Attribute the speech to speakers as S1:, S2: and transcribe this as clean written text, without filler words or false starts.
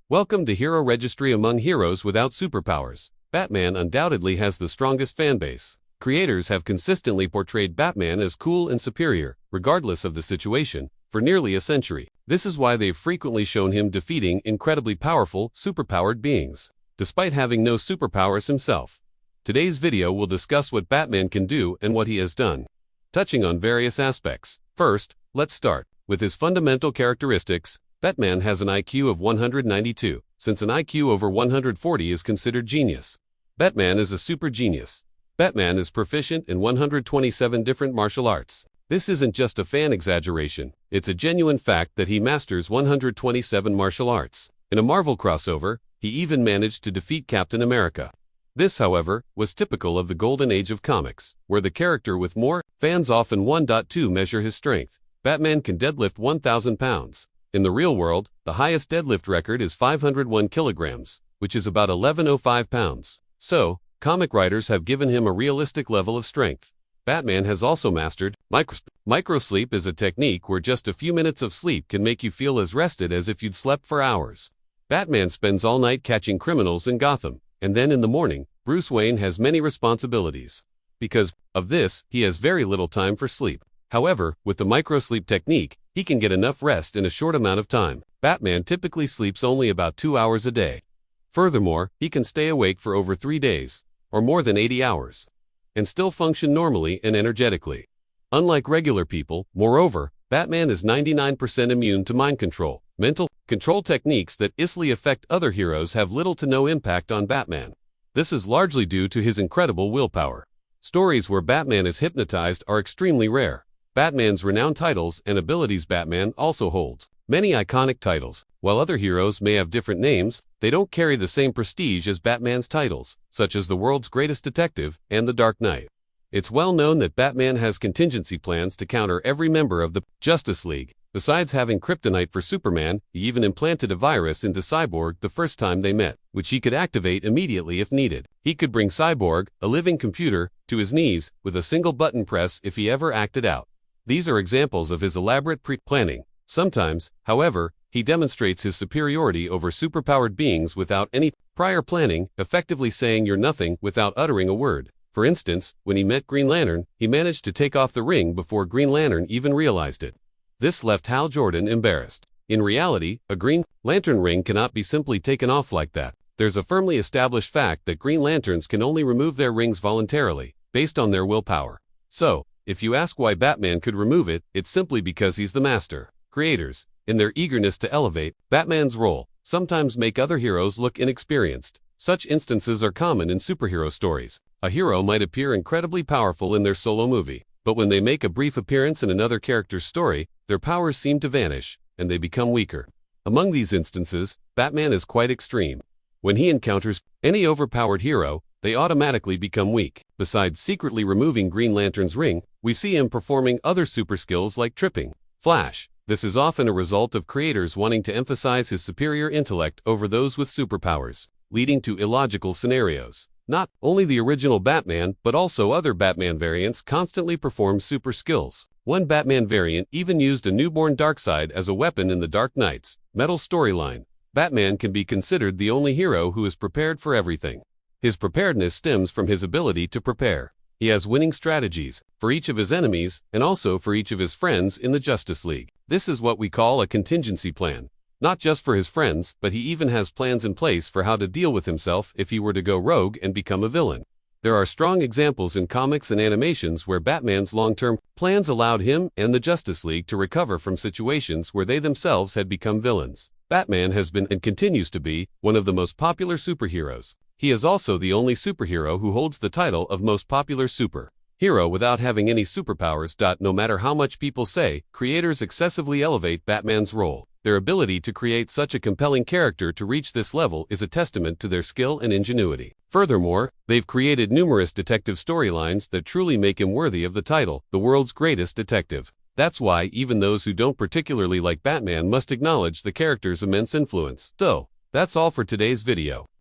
S1: Welcome to Hero Registry among heroes without superpowers. Batman undoubtedly has the strongest fanbase. Creators have consistently portrayed Batman as cool and superior, regardless of the situation, for nearly a century. This is why they've frequently shown him defeating incredibly powerful, superpowered beings, despite having no superpowers himself. Today's video will discuss what Batman can do and what he has done, touching on various aspects. First, let's start with his fundamental characteristics. Batman has an IQ of 192, since an IQ over 140 is considered genius. Batman is a super genius. Batman is proficient in 127 different martial arts. This isn't just a fan exaggeration, it's a genuine fact that he masters 127 martial arts. In a Marvel crossover, he even managed to defeat Captain America. This, however, was typical of the golden age of comics, where the character with more fans often 1.2 measure his strength. Batman can deadlift 1,000 pounds. In the real world, the highest deadlift record is 501 kilograms, which is about 1105 pounds. So, comic writers have given him a realistic level of strength. Batman has also mastered microsleep is a technique where just a few minutes of sleep can make you feel as rested as if you'd slept for hours. Batman spends all night catching criminals in Gotham, and then in the morning, Bruce Wayne has many responsibilities. Because of this, he has very little time for sleep. However, with the microsleep technique, he can get enough rest in a short amount of time. Batman typically sleeps only about 2 hours a day. Furthermore, he can stay awake for over 3 days, or more than 80 hours, and still function normally and energetically. Unlike regular people, moreover, Batman is 99% immune to mind control. Mental control techniques that easily affect other heroes have little to no impact on Batman. This is largely due to his incredible willpower. Stories where Batman is hypnotized are extremely rare. Batman's renowned titles and abilities. Batman also holds many iconic titles. While other heroes may have different names, they don't carry the same prestige as Batman's titles, such as the world's greatest detective and the Dark Knight. It's well known that Batman has contingency plans to counter every member of the Justice League. Besides having kryptonite for Superman, he even implanted a virus into Cyborg the first time they met, which he could activate immediately if needed. He could bring Cyborg, a living computer, to his knees with a single button press if he ever acted out. These are examples of his elaborate pre-planning. Sometimes, however, he demonstrates his superiority over superpowered beings without any prior planning, effectively saying you're nothing without uttering a word. For instance, when he met Green Lantern, he managed to take off the ring before Green Lantern even realized it. This left Hal Jordan embarrassed. In reality, a Green Lantern ring cannot be simply taken off like that. There's a firmly established fact that Green Lanterns can only remove their rings voluntarily, based on their willpower. So, if you ask why Batman could remove it, it's simply because he's the master. Creators, in their eagerness to elevate Batman's role, sometimes make other heroes look inexperienced. Such instances are common in superhero stories. A hero might appear incredibly powerful in their solo movie, but when they make a brief appearance in another character's story, their powers seem to vanish, and they become weaker. Among these instances, Batman is quite extreme. When he encounters any overpowered hero, they automatically become weak. Besides secretly removing Green Lantern's ring, we see him performing other super skills like tripping Flash. This is often a result of creators wanting to emphasize his superior intellect over those with superpowers, leading to illogical scenarios. Not only the original Batman, but also other Batman variants constantly perform super skills. One Batman variant even used a newborn Darkseid as a weapon in the Dark Knight's Metal storyline. Batman can be considered the only hero who is prepared for everything. His preparedness stems from his ability to prepare. He has winning strategies for each of his enemies and also for each of his friends in the Justice League. This is what we call a contingency plan. Not just for his friends, but he even has plans in place for how to deal with himself if he were to go rogue and become a villain. There are strong examples in comics and animations where Batman's long-term plans allowed him and the Justice League to recover from situations where they themselves had become villains. Batman has been and continues to be one of the most popular superheroes. He is also the only superhero who holds the title of most popular superhero without having any superpowers. No matter how much people say, creators excessively elevate Batman's role. Their ability to create such a compelling character to reach this level is a testament to their skill and ingenuity. Furthermore, they've created numerous detective storylines that truly make him worthy of the title, the world's greatest detective. That's why even those who don't particularly like Batman must acknowledge the character's immense influence. So, that's all for today's video.